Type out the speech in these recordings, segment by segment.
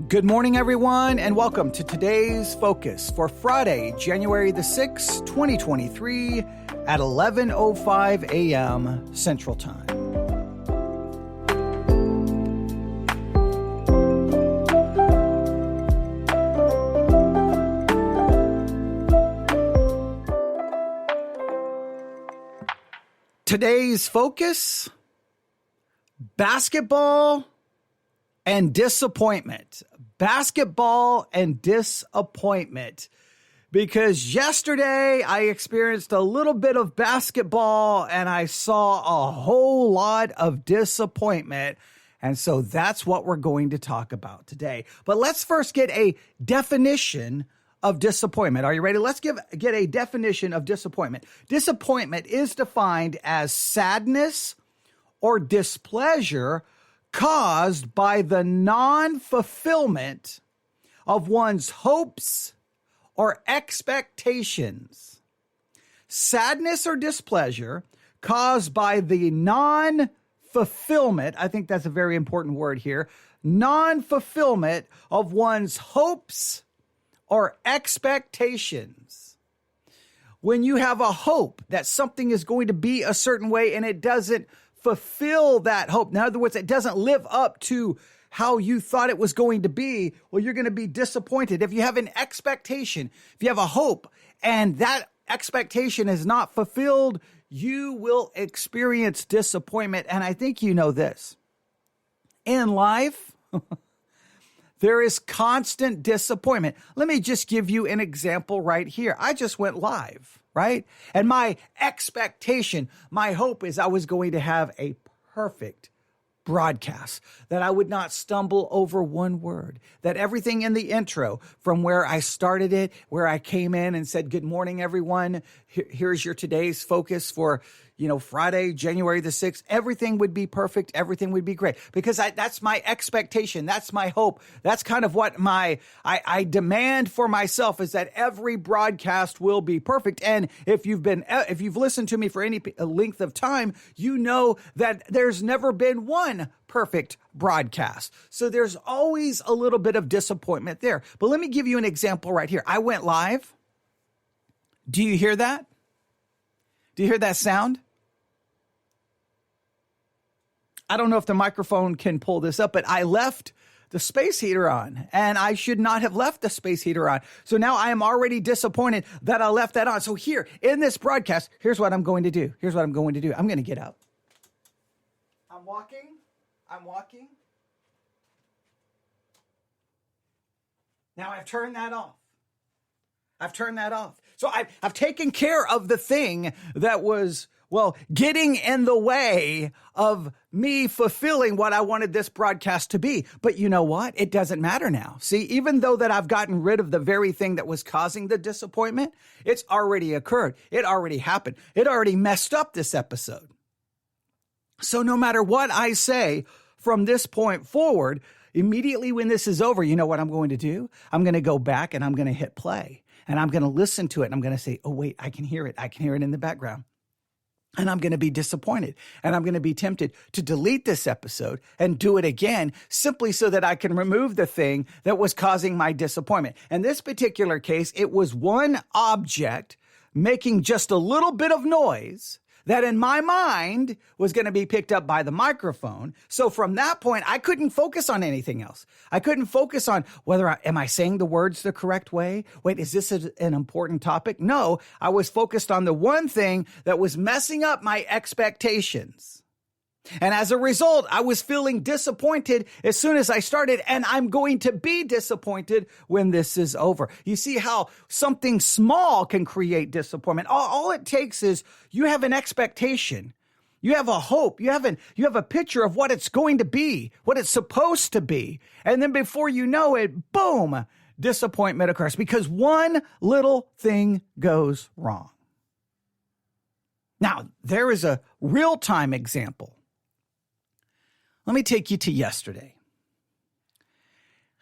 Good morning, everyone, and welcome to today's Focus for Friday, January the 6th, 2023 at 11:05 a.m. Central Time. Today's focus, basketball and disappointment. Basketball and disappointment. Because yesterday I experienced a little bit of basketball and I saw a whole lot of disappointment. And so that's what we're going to talk about today. But let's first get a definition of disappointment. Are you ready? Let's get a definition of disappointment. Disappointment is defined as sadness or displeasure caused by the non-fulfillment of one's hopes or expectations. Sadness or displeasure caused by the non-fulfillment, I think that's a very important word here, non-fulfillment of one's hopes or expectations. When you have a hope that something is going to be a certain way and it doesn't fulfill that hope. In other words, it doesn't live up to how you thought it was going to be. Well, you're going to be disappointed. If you have an expectation, if you have a hope, and that expectation is not fulfilled, you will experience disappointment. And I think you know this. In life, there is constant disappointment. Let me just give you an example right here. I just went live, right? And my expectation, my hope is I was going to have a perfect broadcast, that I would not stumble over one word, that everything in the intro from where I started it, where I came in and said, good morning, everyone. Here's your today's focus for, Friday, January the 6th, everything would be perfect. Everything would be great because that's my expectation. That's my hope. That's kind of what I demand for myself is that every broadcast will be perfect. And if you've listened to me for any length of time, you know that there's never been one perfect broadcast. So there's always a little bit of disappointment there. But let me give you an example right here. I went live. Do you hear that? Do you hear that sound? I don't know if the microphone can pull this up, but I left the space heater on and I should not have left the space heater on. So now I am already disappointed that I left that on. So here in this broadcast, here's what I'm going to do. I'm going to get up. I'm walking. Now I've turned that off. So I've taken care of the thing that was, getting in the way of me fulfilling what I wanted this broadcast to be. But you know what? It doesn't matter now. See, even though that I've gotten rid of the very thing that was causing the disappointment, it's already occurred. It already happened. It already messed up this episode. So no matter what I say from this point forward, immediately when this is over, you know what I'm going to do? I'm going to go back and I'm going to hit play. And I'm going to listen to it and I'm going to say, oh, wait, I can hear it. I can hear it in the background. And I'm going to be disappointed and I'm going to be tempted to delete this episode and do it again simply so that I can remove the thing that was causing my disappointment. In this particular case, it was one object making just a little bit of noise that in my mind was going to be picked up by the microphone. So from that point, I couldn't focus on anything else. I couldn't focus on am I saying the words the correct way? Wait, is this an important topic? No, I was focused on the one thing that was messing up my expectations. And as a result, I was feeling disappointed as soon as I started, and I'm going to be disappointed when this is over. You see how something small can create disappointment. All it takes is you have an expectation. You have a hope. You have a picture of what it's going to be, what it's supposed to be. And then before you know it, boom, disappointment occurs because one little thing goes wrong. Now, there is a real-time example. Let me take you to yesterday.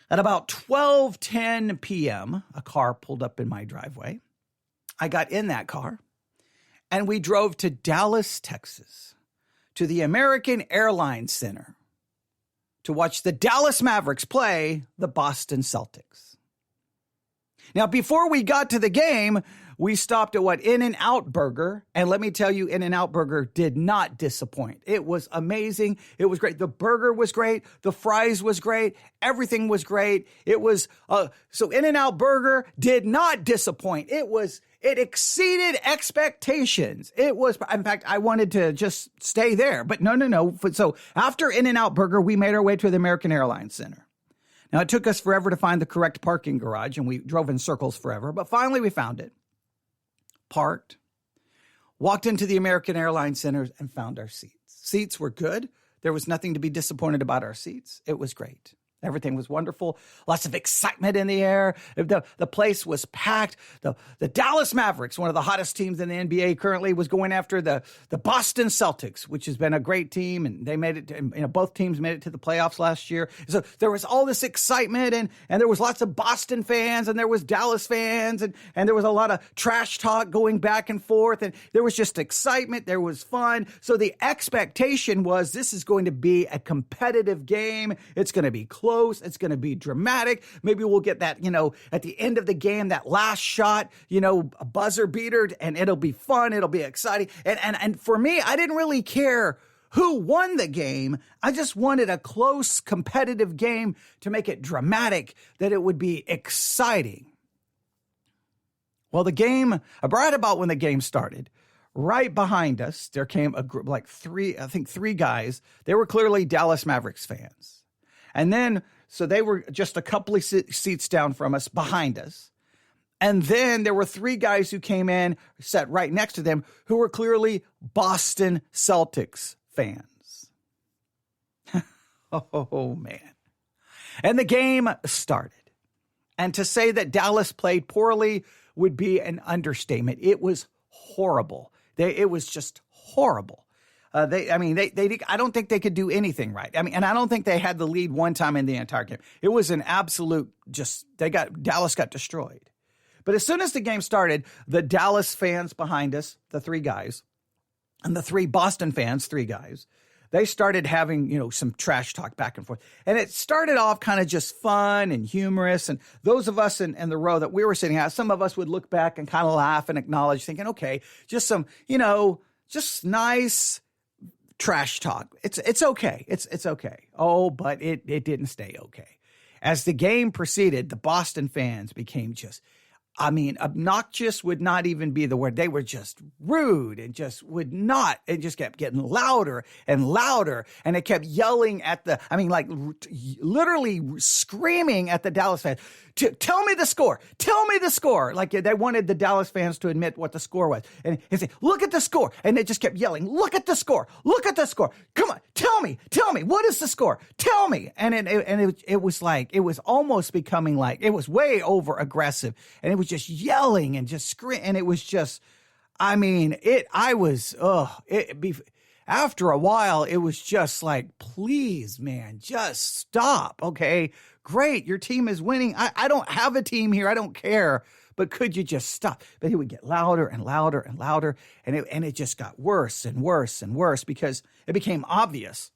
At about 12:10 p.m., a car pulled up in my driveway. I got in that car, and we drove to Dallas, Texas, to the American Airlines Center to watch the Dallas Mavericks play the Boston Celtics. Now, before we got to the game, we stopped at In-N-Out Burger. And let me tell you, In-N-Out Burger did not disappoint. It was amazing. It was great. The burger was great. The fries was great. Everything was great. It was, so In-N-Out Burger did not disappoint. It exceeded expectations. It was, in fact, I wanted to just stay there, but no. So after In-N-Out Burger, we made our way to the American Airlines Center. Now, it took us forever to find the correct parking garage, and we drove in circles forever, but finally we found it. Parked, walked into the American Airlines Center, and found our seats. Seats were good. There was nothing to be disappointed about our seats. It was great. Everything was wonderful. Lots of excitement in the air. The place was packed. The Dallas Mavericks, one of the hottest teams in the NBA currently, was going after the Boston Celtics, which has been a great team. And they made it, both teams made it to the playoffs last year. So there was all this excitement and there was lots of Boston fans and there was Dallas fans and there was a lot of trash talk going back and forth. And there was just excitement. There was fun. So the expectation was this is going to be a competitive game. It's going to be close. It's going to be dramatic. Maybe we'll get that, at the end of the game, that last shot, a buzzer beater, and it'll be fun. It'll be exciting. And for me, I didn't really care who won the game. I just wanted a close, competitive game to make it dramatic, that it would be exciting. Well, the game, right about when the game started, right behind us, there came a group, like three guys. They were clearly Dallas Mavericks fans. And then, so they were just a couple of seats down from us, behind us. And then there were three guys who came in, sat right next to them, who were clearly Boston Celtics fans. Oh, man. And the game started. And to say that Dallas played poorly would be an understatement. It was horrible. It was just horrible. I don't think they could do anything right. And I don't think they had the lead one time in the entire game. It was an absolute Dallas got destroyed. But as soon as the game started, the Dallas fans behind us, the three guys, and the three Boston fans, three guys, they started having, some trash talk back and forth. And it started off kind of just fun and humorous. And those of us in the row that we were sitting at, some of us would look back and kind of laugh and acknowledge, thinking, okay, just some, just nice trash talk. It's okay. It's okay. Oh, but it didn't stay okay. As the game proceeded, the Boston fans became obnoxious would not even be the word. They were just rude and just would not. It just kept getting louder and louder. And it kept yelling at literally screaming at the Dallas fans. Tell me the score. Tell me the score. Like they wanted the Dallas fans to admit what the score was. And he said, look at the score. And they just kept yelling, look at the score. Look at the score. Come on. Tell me. What is the score? Tell me. And it was like, it was almost becoming like, it was way over aggressive. And it was just yelling and just screaming. And it was just, after a while, it was just like, please, man, just stop. Okay, great. Your team is winning. I don't have a team here. I don't care. But could you just stop? But he would get louder and louder and louder. And it just got worse and worse and worse because it became obvious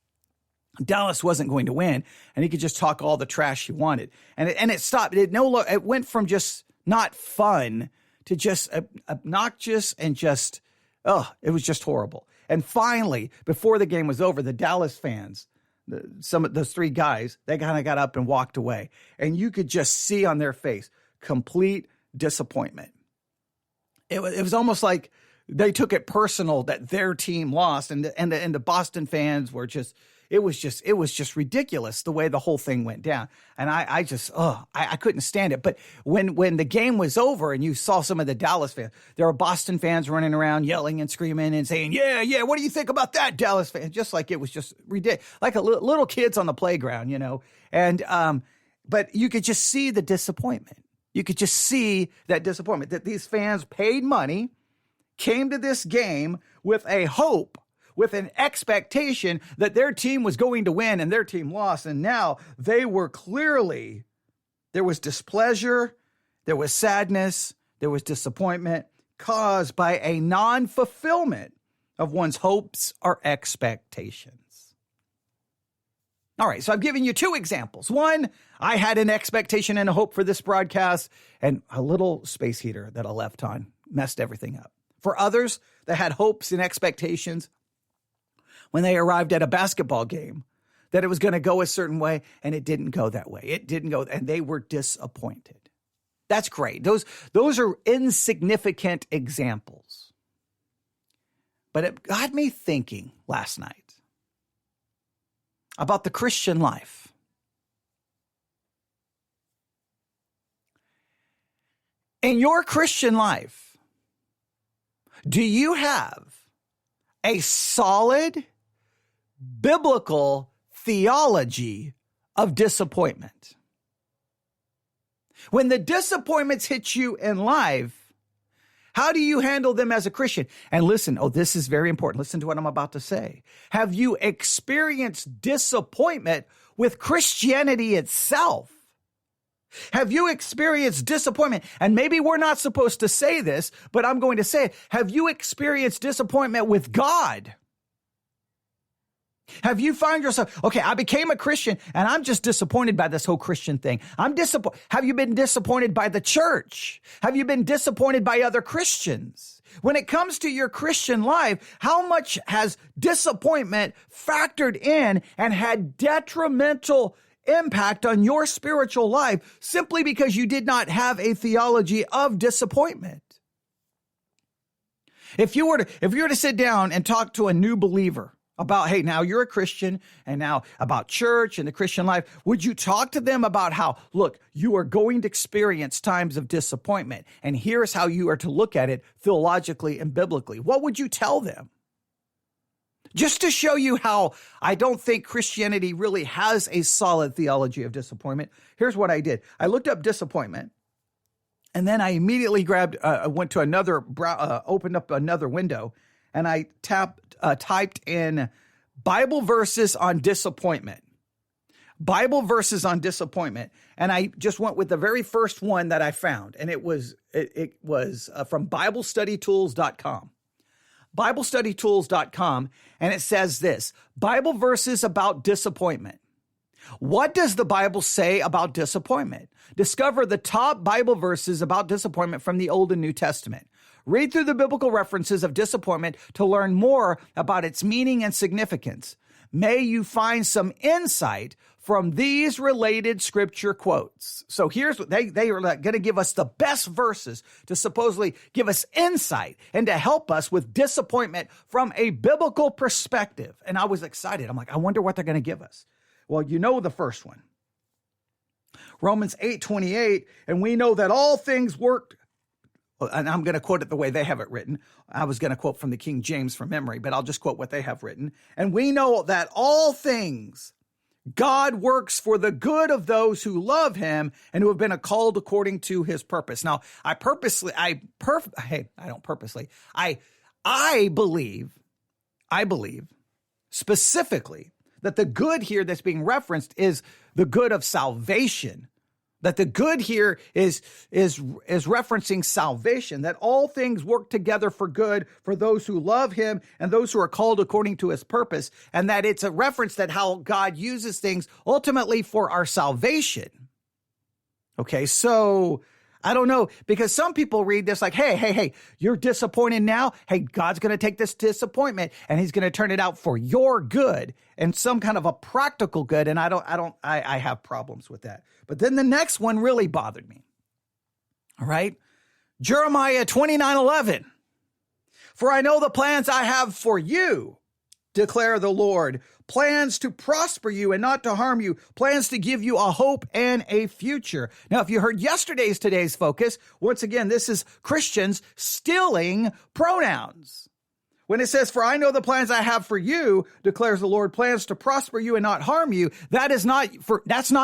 Dallas wasn't going to win. And he could just talk all the trash he wanted. And it stopped. It went from just not fun to just obnoxious and just, it was just horrible. And finally, before the game was over, the Dallas fans, some of those three guys, they kind of got up and walked away. And you could just see on their face complete disappointment. It was almost like they took it personal that their team lost, and the Boston fans were just. It was just ridiculous the way the whole thing went down. And I couldn't stand it. But when the game was over and you saw some of the Dallas fans, there were Boston fans running around yelling and screaming and saying, yeah, what do you think about that, Dallas fan? Just like it was just ridiculous, like little kids on the playground, And but you could just see the disappointment. You could just see that disappointment that these fans paid money, came to this game with a hope, with an expectation that their team was going to win, and their team lost. And now they were clearly, there was displeasure, there was sadness, there was disappointment caused by a non-fulfillment of one's hopes or expectations. All right, so I've given you two examples. One, I had an expectation and a hope for this broadcast, and a little space heater that I left on messed everything up. For others that had hopes and expectations when they arrived at a basketball game, that it was going to go a certain way, and it didn't go that way. It didn't go, and they were disappointed. That's great. Those are insignificant examples. But it got me thinking last night about the Christian life. In your Christian life, do you have a solid biblical theology of disappointment? When the disappointments hit you in life, how do you handle them as a Christian? And listen, this is very important. Listen to what I'm about to say. Have you experienced disappointment with Christianity itself? Have you experienced disappointment? And maybe we're not supposed to say this, but I'm going to say it. Have you experienced disappointment with God? Have you found yourself, okay, I became a Christian and I'm just disappointed by this whole Christian thing. I'm disappointed. Have you been disappointed by the church? Have you been disappointed by other Christians? When it comes to your Christian life, how much has disappointment factored in and had detrimental impact on your spiritual life simply because you did not have a theology of disappointment? If you were to sit down and talk to a new believer about, hey, now you're a Christian and now about church and the Christian life, would you talk to them about how, look, you are going to experience times of disappointment and here's how you are to look at it theologically and biblically? What would you tell them? Just to show you how I don't think Christianity really has a solid theology of disappointment, here's what I did. I looked up disappointment, and then I immediately went to another, opened up another window, and I typed in Bible verses on disappointment. Bible verses on disappointment. And I just went with the very first one that I found, and it was from BibleStudyTools.com. BibleStudyTools.com, and it says this: Bible verses about disappointment. What does the Bible say about disappointment? Discover the top Bible verses about disappointment from the Old and New Testament. Read through the biblical references of disappointment to learn more about its meaning and significance. May you find some insight from these related scripture quotes. So here's what they are going to give us the best verses to supposedly give us insight and to help us with disappointment from a biblical perspective. And I was excited. I'm like, I wonder what they're going to give us. Well, you know the first one. Romans 8:28, and we know that all things work. And I'm going to quote it the way they have it written. I was going to quote from the King James from memory, but I'll just quote what they have written. And we know that all things God works for the good of those who love him and who have been called according to his purpose. Now, I believe specifically that the good here that's being referenced is the good of salvation. That the good here is referencing salvation, that all things work together for good for those who love him and those who are called according to his purpose, and that it's a reference that how God uses things ultimately for our salvation. Okay, so I don't know, because some people read this like, hey, you're disappointed now. Hey, God's going to take this disappointment and he's going to turn it out for your good and some kind of a practical good. And I have problems with that. But then the next one really bothered me. All right. Jeremiah 29:11. For I know the plans I have for you, declare the Lord, plans to prosper you and not to harm you, plans to give you a hope and a future. Now, if you heard today's focus, once again, this is Christians stealing pronouns. When it says, for I know the plans I have for you, declares the Lord, plans to prosper you and not harm you, that's not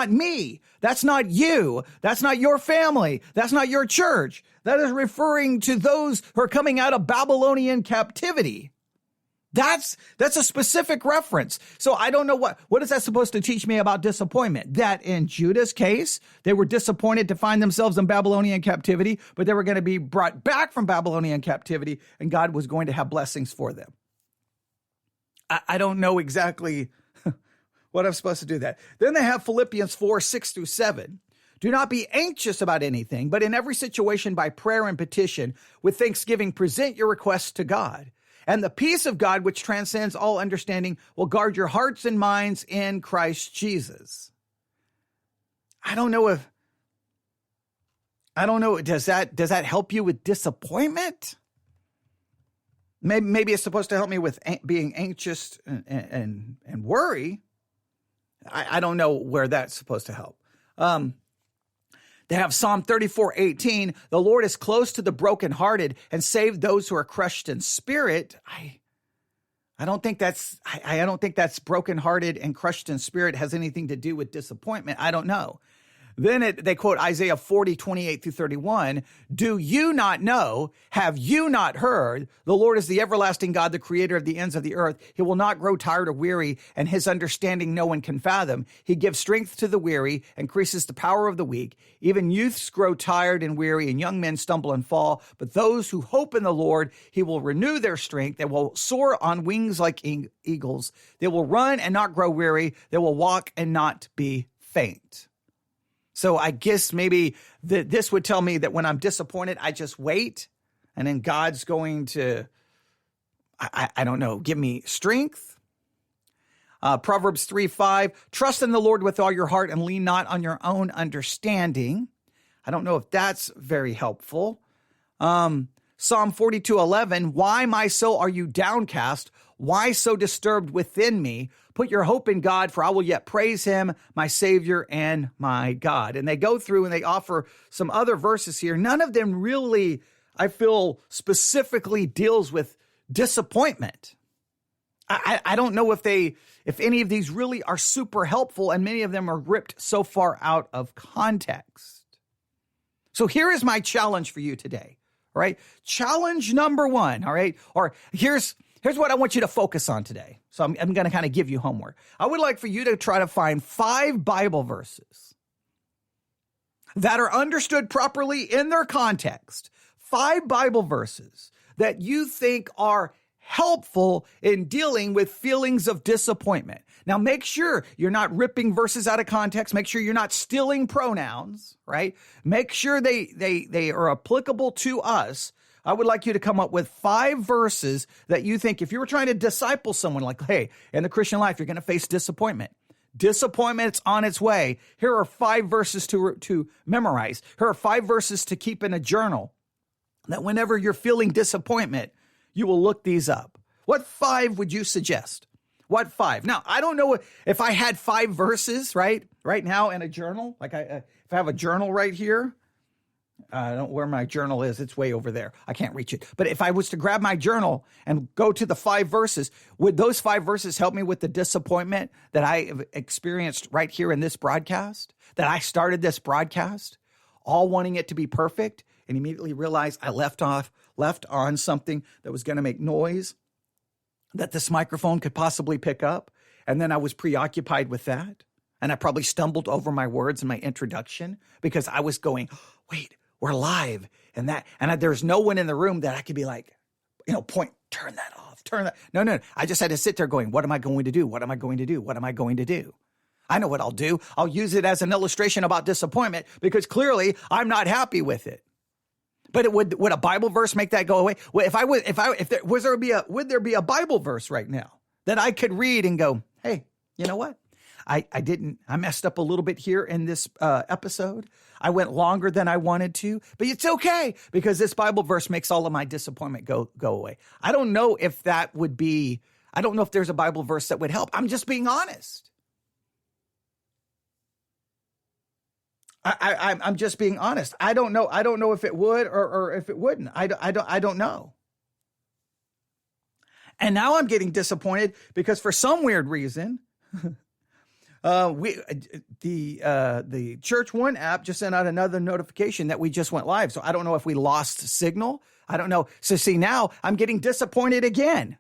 me. That's not you. That's not your family. That's not your church. That is referring to those who are coming out of Babylonian captivity. That's a specific reference. So I don't know what is that supposed to teach me about disappointment? That in Judah's case, they were disappointed to find themselves in Babylonian captivity, but they were going to be brought back from Babylonian captivity and God was going to have blessings for them. I don't know exactly what I'm supposed to do that. Then they have Philippians 4, 6 through 7. Do not be anxious about anything, but in every situation by prayer and petition, with thanksgiving, present your requests to God. And the peace of God, which transcends all understanding, will guard your hearts and minds in Christ Jesus. I don't know. Does that help you with disappointment? Maybe it's supposed to help me with being anxious and worry. I don't know where that's supposed to help. They have Psalm 34:18. The Lord is close to the brokenhearted and save those who are crushed in spirit. I don't think that's brokenhearted and crushed in spirit has anything to do with disappointment. I don't know. Then they quote Isaiah 40, 28 through 31. Do you not know? Have you not heard? The Lord is the everlasting God, the creator of the ends of the earth. He will not grow tired or weary, and his understanding no one can fathom. He gives strength to the weary, increases the power of the weak. Even youths grow tired and weary, and young men stumble and fall. But those who hope in the Lord, he will renew their strength. They will soar on wings like eagles. They will run and not grow weary. They will walk and not be faint. So I guess maybe this would tell me that when I'm disappointed, I just wait, and then God's going to, I don't know, give me strength. Proverbs 3:5, trust in the Lord with all your heart and lean not on your own understanding. I don't know if that's very helpful. Psalm 42:11, why, my soul, are you downcast? Why so disturbed within me? Put your hope in God, for I will yet praise him, my Savior and my God. And they go through and they offer some other verses here. None of them really, I feel, specifically deals with disappointment. I don't know if any of these really are super helpful, and many of them are ripped so far out of context. So here is my challenge for you today, all right? Challenge number one, all right? Or here's what I want you to focus on today. So I'm going to kind of give you homework. I would like for you to try to find 5 Bible verses that are understood properly in their context. 5 Bible verses that you think are helpful in dealing with feelings of disappointment. Now, make sure you're not ripping verses out of context. Make sure you're not stealing pronouns, right? Make sure they are applicable to us. I would like you to come up with 5 verses that you think, if you were trying to disciple someone, like, hey, in the Christian life, you're going to face disappointment. Disappointment's on its way. Here are 5 verses to memorize. Here are 5 verses to keep in a journal, that whenever you're feeling disappointment, you will look these up. What 5 would you suggest? What 5? Now, I don't know if I had 5 verses right now in a journal. Like if I have a journal right here, I don't know where my journal is. It's way over there. I can't reach it. But if I was to grab my journal and go to the 5 verses, would those 5 verses help me with the disappointment that I have experienced right here in this broadcast? That I started this broadcast all wanting it to be perfect and immediately realized I left on something that was going to make noise that this microphone could possibly pick up. And then I was preoccupied with that. And I probably stumbled over my words in my introduction because I was going, wait, we're live. And there's no one in the room that I could be like, point, turn that off, turn that. No. I just had to sit there going, what am I going to do? What am I going to do? What am I going to do? I know what I'll do. I'll use it as an illustration about disappointment because clearly I'm not happy with it. But would a Bible verse make that go away? Well, would there be a Bible verse right now that I could read and go, hey, you know what? I messed up a little bit here in this episode. I went longer than I wanted to, but it's okay because this Bible verse makes all of my disappointment go away. I don't know if there's a Bible verse that would help. I'm just being honest. I'm just being honest. I don't know if it would or if it wouldn't. I don't know. And now I'm getting disappointed because for some weird reason, the ChurchOne app just sent out another notification that we just went live. So I don't know if we lost signal. I don't know. So see, now I'm getting disappointed again.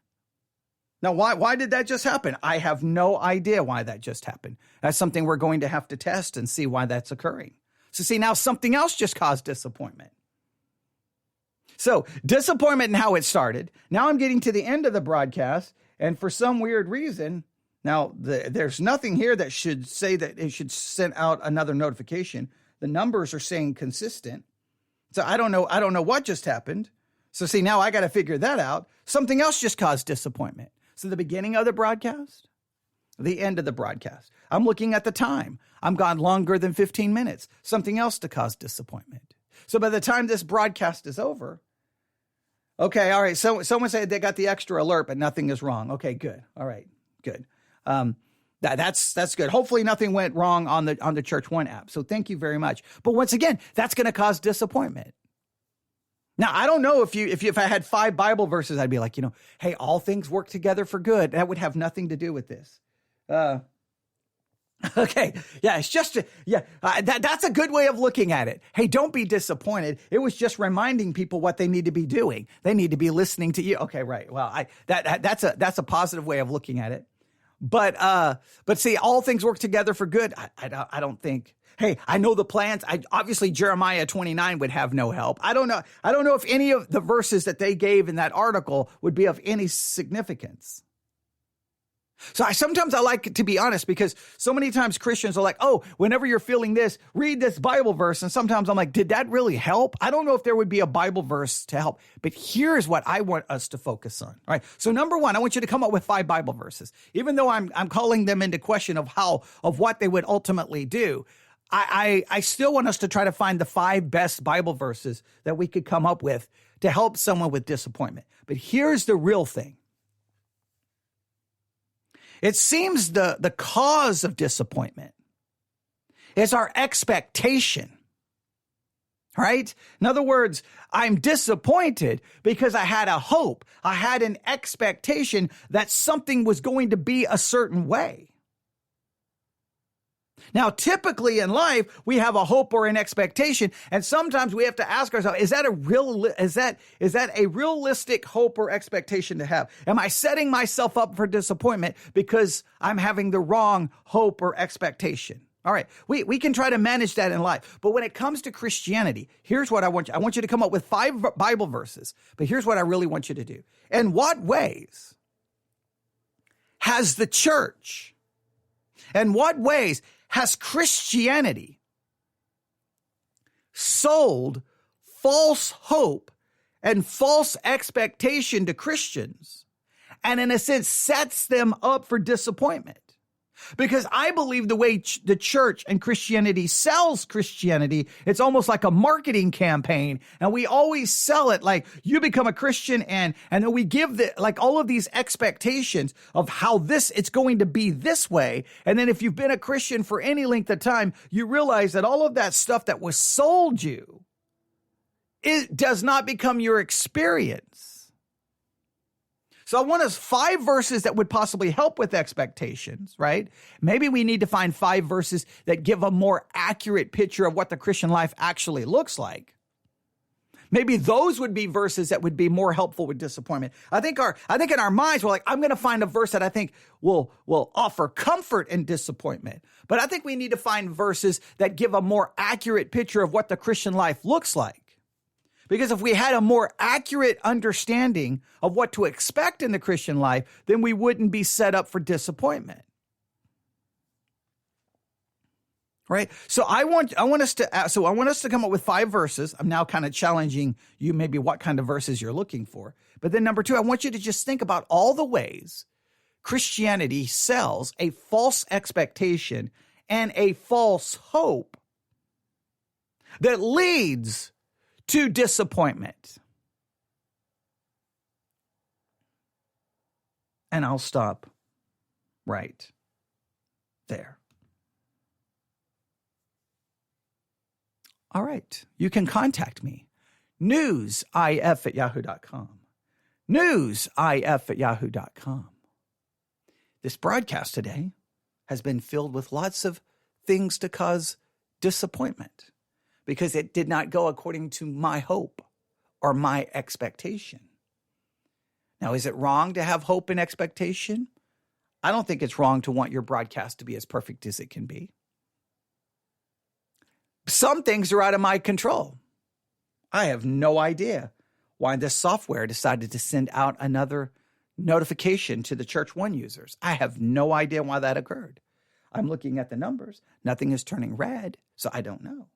Now, why did that just happen? I have no idea why that just happened. That's something we're going to have to test and see why that's occurring. So see, now something else just caused disappointment. So disappointment in how it started. Now I'm getting to the end of the broadcast, and for some weird reason, Now, there's nothing here that should say that it should send out another notification. The numbers are saying consistent. So I don't know what just happened. So see, now I got to figure that out. Something else just caused disappointment. So the beginning of the broadcast, the end of the broadcast. I'm looking at the time. I'm gone longer than 15 minutes. Something else to cause disappointment. So by the time this broadcast is over, okay, all right. So someone said they got the extra alert, but nothing is wrong. Okay, good. All right, good. That's good. Hopefully nothing went wrong on the ChurchOne app. So thank you very much. But once again, that's going to cause disappointment. Now, I don't know if I had 5 Bible verses, I'd be like, hey, all things work together for good. That would have nothing to do with this. Okay. Yeah. It's just, that's a good way of looking at it. Hey, don't be disappointed. It was just reminding people what they need to be doing. They need to be listening to you. Okay. Right. Well, that's a positive way of looking at it. But see, all things work together for good. I don't think. Hey, I know the plans. Obviously Jeremiah 29 would have no help. I don't know if any of the verses that they gave in that article would be of any significance. So sometimes I like to be honest, because so many times Christians are like, oh, whenever you're feeling this, read this Bible verse. And sometimes I'm like, did that really help? I don't know if there would be a Bible verse to help, but here's what I want us to focus on. All right. So number one, I want you to come up with 5 Bible verses, even though I'm calling them into question of what they would ultimately do. I still want us to try to find the 5 best Bible verses that we could come up with to help someone with disappointment. But here's the real thing. It seems the cause of disappointment is our expectation, right? In other words, I'm disappointed because I had a hope. I had an expectation that something was going to be a certain way. Now, typically in life, we have a hope or an expectation, and sometimes we have to ask ourselves, is that a realistic hope or expectation to have? Am I setting myself up for disappointment because I'm having the wrong hope or expectation? All right, we can try to manage that in life, but when it comes to Christianity, here's what I want you. I want you to come up with 5 Bible verses, but here's what I really want you to do. In what ways has the church, in what ways has Christianity sold false hope and false expectation to Christians, and in a sense sets them up for disappointment? Because I believe the way the church and Christianity sells Christianity, it's almost like a marketing campaign. And we always sell it like you become a Christian, and then we give all of these expectations of how it's going to be this way. And then if you've been a Christian for any length of time, you realize that all of that stuff that was sold you, it does not become your experience. So I want us 5 verses that would possibly help with expectations, right? Maybe we need to find 5 verses that give a more accurate picture of what the Christian life actually looks like. Maybe those would be verses that would be more helpful with disappointment. I think in our minds, we're like, I'm going to find a verse that I think will offer comfort in disappointment. But I think we need to find verses that give a more accurate picture of what the Christian life looks like. Because if we had a more accurate understanding of what to expect in the Christian life, then we wouldn't be set up for disappointment. Right? So I want us to come up with 5 verses. I'm now kind of challenging you maybe what kind of verses you're looking for. But then number 2, I want you to just think about all the ways Christianity sells a false expectation and a false hope that leads to disappointment. And I'll stop right there. All right. You can contact me. newsif@yahoo.com. newsif@yahoo.com. This broadcast today has been filled with lots of things to cause disappointment, because it did not go according to my hope or my expectation. Now, is it wrong to have hope and expectation? I don't think it's wrong to want your broadcast to be as perfect as it can be. Some things are out of my control. I have no idea why this software decided to send out another notification to the ChurchOne users. I have no idea why that occurred. I'm looking at the numbers. Nothing is turning red, so I don't know.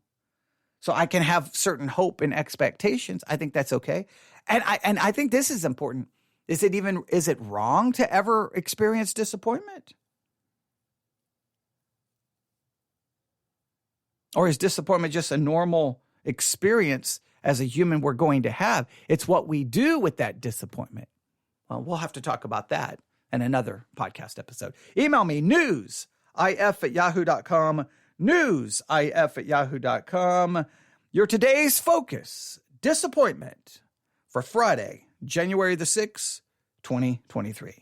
So I can have certain hope and expectations. I think that's okay. And I think this is important. Is it wrong to ever experience disappointment? Or is disappointment just a normal experience as a human we're going to have? It's what we do with that disappointment. Well, we'll have to talk about that in another podcast episode. Email me, newsif@yahoo.com, newsif@yahoo.com. Your today's focus, disappointment, for Friday, January the 6th, 2023.